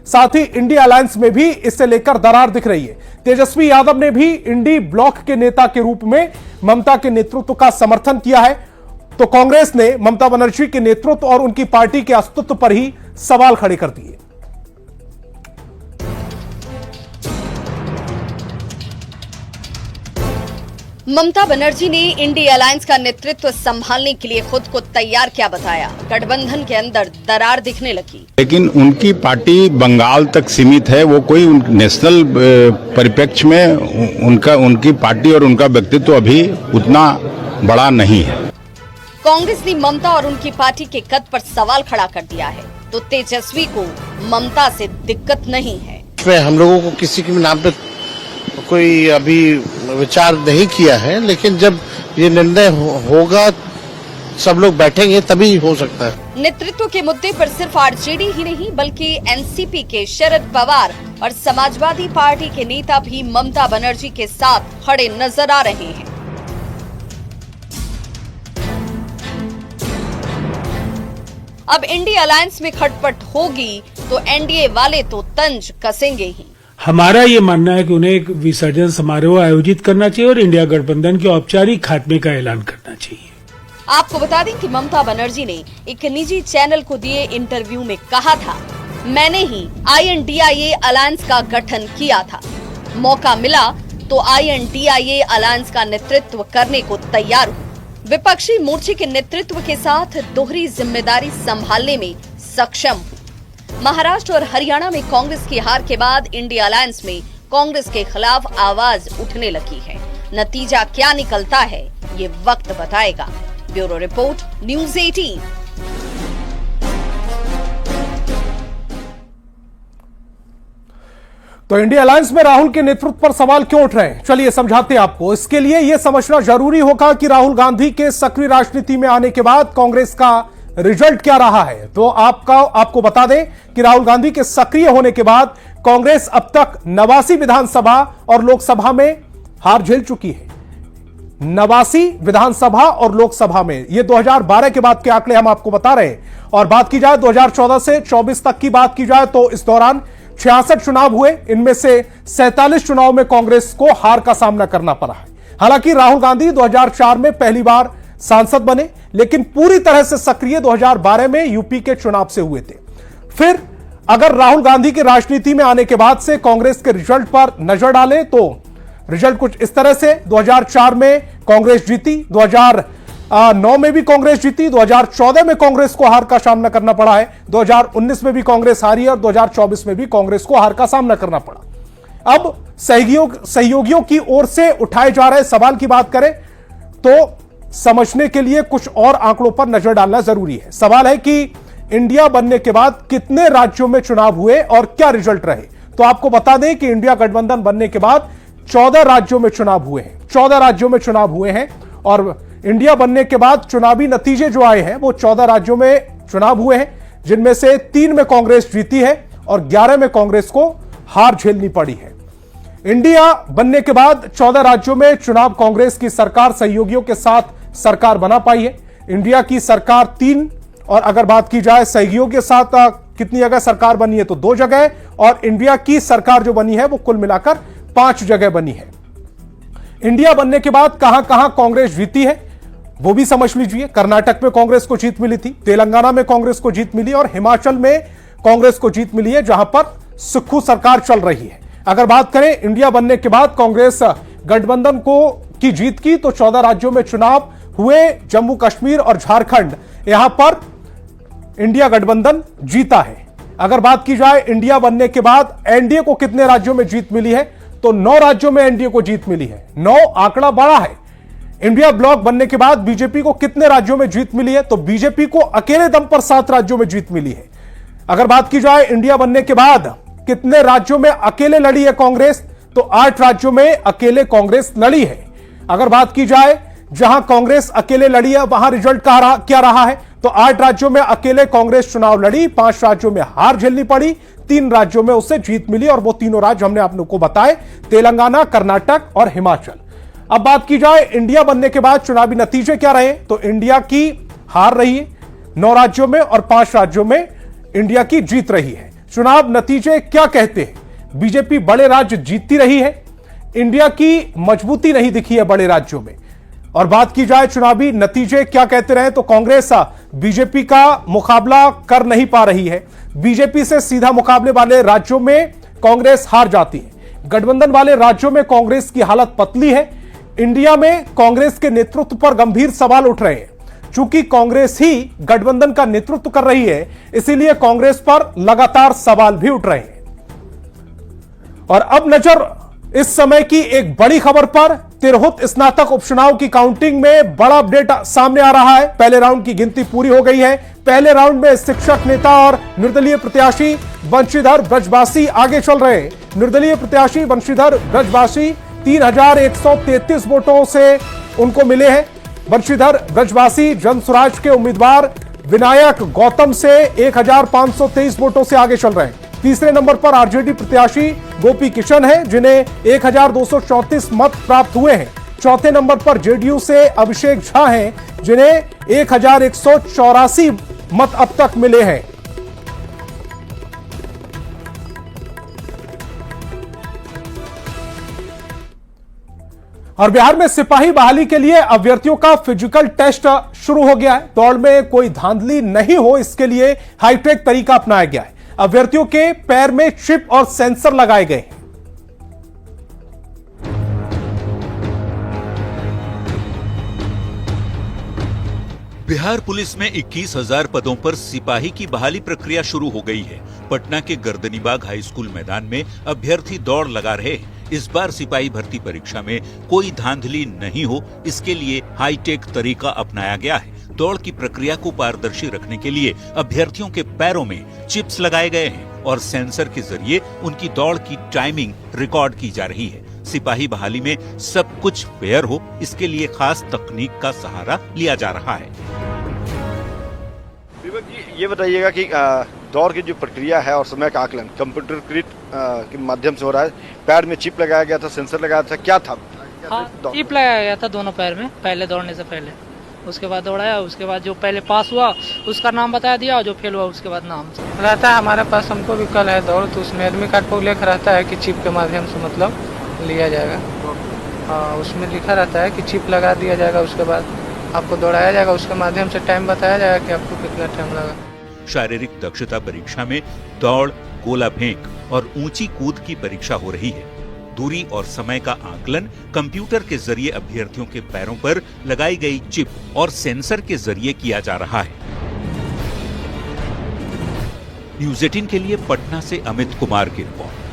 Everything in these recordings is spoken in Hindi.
साथ ही इंडिया अलायंस में भी इससे लेकर दरार दिख रही है। तेजस्वी यादव ने भी इंडी ब्लॉक के नेता के रूप में ममता के नेतृत्व का समर्थन किया है, तो कांग्रेस ने ममता बनर्जी के नेतृत्व और उनकी पार्टी के अस्तित्व पर ही सवाल खड़े कर दिए। ममता बनर्जी ने इंडिया अलायंस का नेतृत्व संभालने के लिए खुद को तैयार क्या बताया। गठबंधन के अंदर दरार दिखने लगी, लेकिन उनकी पार्टी बंगाल तक सीमित है। वो कोई नेशनल परिप्रेक्ष्य में उनकी पार्टी और उनका व्यक्तित्व अभी उतना बड़ा नहीं है। कांग्रेस ने ममता और उनकी पार्टी के कद पर सवाल खड़ा कर दिया है, तो तेजस्वी को ममता से दिक्कत नहीं है। हम लोगों को किसी के नाम पे कोई अभी विचार नहीं किया है, लेकिन जब ये निर्णय होगा, सब लोग बैठेंगे तभी हो सकता है। नेतृत्व के मुद्दे पर सिर्फ आरजेडी ही नहीं बल्कि एनसीपी के शरद पवार और समाजवादी पार्टी के नेता भी ममता बनर्जी के साथ खड़े नजर आ रहे हैं। अब इंडिया अलायंस में खटपट होगी तो एनडीए वाले तो तंज कसेंगे ही। हमारा ये मानना है कि उन्हें एक विसर्जन समारोह आयोजित करना चाहिए और इंडिया गठबंधन के औपचारिक खात्मे का ऐलान करना चाहिए। आपको बता दें कि ममता बनर्जी ने एक निजी चैनल को दिए इंटरव्यू में कहा था, मैंने ही INDIA अलायंस का गठन किया था, मौका मिला तो INDIA अलायंस का नेतृत्व करने को तैयार हूँ। विपक्षी मोर्चे के नेतृत्व के साथ दोहरी जिम्मेदारी संभालने में सक्षम हूँ। महाराष्ट्र और हरियाणा में कांग्रेस की हार के बाद इंडिया अलायंस में कांग्रेस के खिलाफ आवाज उठने लगी है। नतीजा क्या निकलता है ये वक्त बताएगा। Bureau report, news 18। तो इंडिया अलायंस में राहुल के नेतृत्व पर सवाल क्यों उठ रहे हैं, चलिए समझाते हैं आपको। इसके लिए यह समझना जरूरी होगा कि राहुल गांधी के सक्रिय राजनीति में आने के बाद कांग्रेस का रिजल्ट क्या रहा है। तो आपको बता दें कि राहुल गांधी के सक्रिय होने के बाद कांग्रेस अब तक 89 विधानसभा और लोकसभा में हार झेल चुकी है। 89 विधानसभा और लोकसभा में, ये 2012 के बाद के आंकड़े हम आपको बता रहे हैं। और बात की जाए 2014 से 24 तक की बात की जाए तो इस दौरान 66 चुनाव हुए, इनमें से 47 चुनाव में कांग्रेस को हार का सामना करना पड़ा है। हालांकि राहुल गांधी 2004 में पहली बार सांसद बने, लेकिन पूरी तरह से सक्रिय 2012 में यूपी के चुनाव से हुए थे। फिर अगर राहुल गांधी की राजनीति में आने के बाद से कांग्रेस के रिजल्ट पर नजर डालें तो रिजल्ट कुछ इस तरह से, 2004 में कांग्रेस जीती, 2009 में भी कांग्रेस जीती, 2014 में कांग्रेस को हार का सामना करना पड़ा है, 2019 में भी कांग्रेस हारी और 2024 में भी कांग्रेस को हार का सामना करना पड़ा। अब सहयोगियों की ओर से उठाए जा रहे सवाल की बात करें तो समझने के लिए कुछ और आंकड़ों पर नजर डालना जरूरी है। सवाल है कि इंडिया बनने के बाद कितने राज्यों में चुनाव हुए और क्या रिजल्ट रहे। तो आपको बता दें कि इंडिया गठबंधन बनने के बाद 14 राज्यों में चुनाव हुए हैं, 14 राज्यों में चुनाव हुए हैं। और इंडिया बनने के बाद चुनावी नतीजे जो आए हैं वो 14 राज्यों में चुनाव हुए हैं, जिनमें से 3 में कांग्रेस जीती है और 11 में कांग्रेस को हार झेलनी पड़ी है। इंडिया बनने के बाद 14 राज्यों में चुनाव कांग्रेस की सरकार सहयोगियों के साथ सरकार बना पाई है। इंडिया की सरकार 3, और अगर बात की जाए सहयोगियों के साथ कितनी जगह सरकार बनी है तो 2 जगह, और इंडिया की सरकार जो बनी है वो कुल मिलाकर 5 जगह बनी है। इंडिया बनने के बाद कहां कहां कांग्रेस जीती है वो भी समझ लीजिए। कर्नाटक में कांग्रेस को जीत मिली थी, तेलंगाना में कांग्रेस को जीत मिली और हिमाचल में कांग्रेस को जीत मिली है, जहां पर सुक्खू सरकार चल रही है। अगर बात करें इंडिया बनने के बाद कांग्रेस गठबंधन की जीत की तो 14 राज्यों में चुनाव हुए, जम्मू कश्मीर और झारखंड, यहां पर इंडिया गठबंधन जीता है। अगर बात की जाए इंडिया बनने के बाद एनडीए को कितने राज्यों में जीत मिली है तो 9 राज्यों में एनडीए को जीत मिली है। 9 आंकड़ा बड़ा है। इंडिया ब्लॉक बनने के बाद बीजेपी को कितने राज्यों में जीत मिली है तो बीजेपी को अकेले दम पर 7 राज्यों में जीत मिली है। अगर बात की जाए इंडिया बनने के बाद कितने राज्यों में अकेले लड़ी है कांग्रेस तो 8 राज्यों में अकेले कांग्रेस लड़ी है। अगर बात की जाए जहां कांग्रेस अकेले लड़ी है वहां रिजल्ट क्या रहा है तो 8 राज्यों में अकेले कांग्रेस चुनाव लड़ी, 5 राज्यों में हार झेलनी पड़ी, 3 राज्यों में उसे जीत मिली और वो तीनों राज्य हमने आप लोगों को बताए, तेलंगाना, कर्नाटक और हिमाचल। अब बात की जाए इंडिया बनने के बाद चुनावी नतीजे क्या रहे तो इंडिया की हार रही है 9 राज्यों में और 5 राज्यों में इंडिया की जीत रही है। चुनाव नतीजे क्या कहते हैं? बीजेपी बड़े राज्य जीतती रही है, इंडिया की मजबूती नहीं दिखी है बड़े राज्यों में। और बात की जाए चुनावी नतीजे क्या कहते रहे, तो कांग्रेस बीजेपी का मुकाबला कर नहीं पा रही है। बीजेपी से सीधा मुकाबले वाले राज्यों में कांग्रेस हार जाती है। गठबंधन वाले राज्यों में कांग्रेस की हालत पतली है। इंडिया में कांग्रेस के नेतृत्व पर गंभीर सवाल उठ रहे हैं। चूंकि कांग्रेस ही गठबंधन का नेतृत्व कर रही है, इसीलिए कांग्रेस पर लगातार सवाल भी उठ रहे हैं। और अब नजर इस समय की एक बड़ी खबर पर। तिरहुत स्नातक उपचुनाव की काउंटिंग में बड़ा अपडेट सामने आ रहा है। पहले राउंड की गिनती पूरी हो गई है। पहले राउंड में शिक्षक नेता और निर्दलीय प्रत्याशी बंशीधर ब्रजवासी आगे चल रहे हैं। निर्दलीय प्रत्याशी बंशीधर ब्रजवासी 3133 वोटों से उनको मिले हैं। बंशीधर ब्रजवासी जनसुराज के उम्मीदवार विनायक गौतम से 1523 वोटों से आगे चल रहे हैं। तीसरे नंबर पर आरजेडी प्रत्याशी गोपी किशन है, जिन्हें 1234 मत प्राप्त हुए हैं। चौथे नंबर पर जेडीयू से अभिषेक झा हैं, जिन्हें 1184 मत अब तक मिले हैं। और बिहार में सिपाही बहाली के लिए अभ्यर्थियों का फिजिकल टेस्ट शुरू हो गया है। दौड़ में कोई धांधली नहीं हो, इसके लिए हाईटेक तरीका अपनाया गया है। अभ्यर्थियों के पैर में चिप और सेंसर लगाए गए हैं। बिहार पुलिस में 21,000 पदों पर सिपाही की बहाली प्रक्रिया शुरू हो गई है। पटना के गर्दनीबाग हाई स्कूल मैदान में अभ्यर्थी दौड़ लगा रहे हैं। इस बार सिपाही भर्ती परीक्षा में कोई धांधली नहीं हो, इसके लिए हाईटेक तरीका अपनाया गया है। दौड़ की प्रक्रिया को पारदर्शी रखने के लिए अभ्यर्थियों के पैरों में चिप्स लगाए गए हैं और सेंसर के जरिए उनकी दौड़ की टाइमिंग रिकॉर्ड की जा रही है। सिपाही बहाली में सब कुछ फेयर हो, इसके लिए खास तकनीक का सहारा लिया जा रहा है। दीपक जी, ये बताइएगा कि दौड़ की जो प्रक्रिया है और समय का आकलन कंप्यूटरकृत के माध्यम से हो रहा है। पैर में चिप लगाया गया था, सेंसर लगाया था, क्या था? हाँ, चिप लगाया गया था दोनों पैर में, पहले दौड़ने से पहले। उसके बाद दौड़ाया, उसके बाद जो पहले पास हुआ उसका नाम बता दिया, और जो फेल हुआ उसके बाद नाम रहता है। हमारे पास हमको भी कल है दौड़, तो उसमें एडमिट कार्ड पर उल्लेख रहता है कि चिप के माध्यम से मतलब लिया जाएगा। हाँ, उसमें लिखा रहता है कि चिप लगा दिया जाएगा, उसके बाद आपको दौड़ाया जाएगा, उसके माध्यम से टाइम बताया जाएगा कि आपको कितना टाइम लगा। शारीरिक दक्षता परीक्षा में दौड़, गोला फेंक और ऊंची कूद की परीक्षा हो रही है। दूरी और समय का आकलन कंप्यूटर के जरिए अभ्यर्थियों के पैरों पर लगाई गई चिप और सेंसर के जरिए किया जा रहा है। न्यूज़ 18 के लिए पटना से अमित कुमार की रिपोर्ट।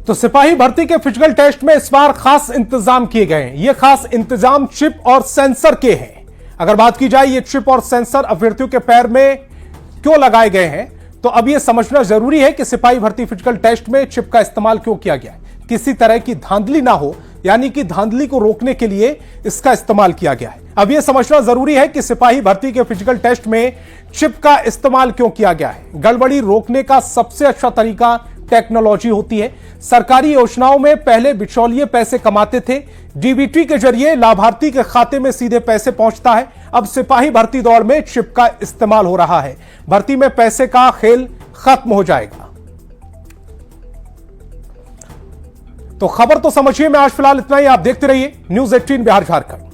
तो सिपाही भर्ती के फिजिकल टेस्ट में इस बार खास इंतजाम किए गए हैं। ये खास इंतजाम चिप और सेंसर के हैं। अगर बात की जाए ये चिप और सेंसर अभ्यर्थियों के पैर में क्यों लगाए गए हैं, तो अब यह समझना जरूरी है कि सिपाही भर्ती फिजिकल टेस्ट में चिप का इस्तेमाल क्यों किया गया है। किसी तरह की धांधली ना हो, यानी कि धांधली को रोकने के लिए इसका इस्तेमाल किया गया है। अब यह समझना जरूरी है कि सिपाही भर्ती के फिजिकल टेस्ट में चिप का इस्तेमाल क्यों किया गया है। गड़बड़ी रोकने का सबसे अच्छा तरीका टेक्नोलॉजी होती है। सरकारी योजनाओं में पहले बिचौलिए पैसे कमाते थे, डीबीटी के जरिए लाभार्थी के खाते में सीधे पैसे पहुंचता है। अब सिपाही भर्ती दौड़ में चिप का इस्तेमाल हो रहा है। भर्ती में पैसे का खेल खत्म हो जाएगा। तो खबर तो समझिए। मैं आज फिलहाल इतना ही। आप देखते रहिए न्यूज़ 18 बिहार झारखंड।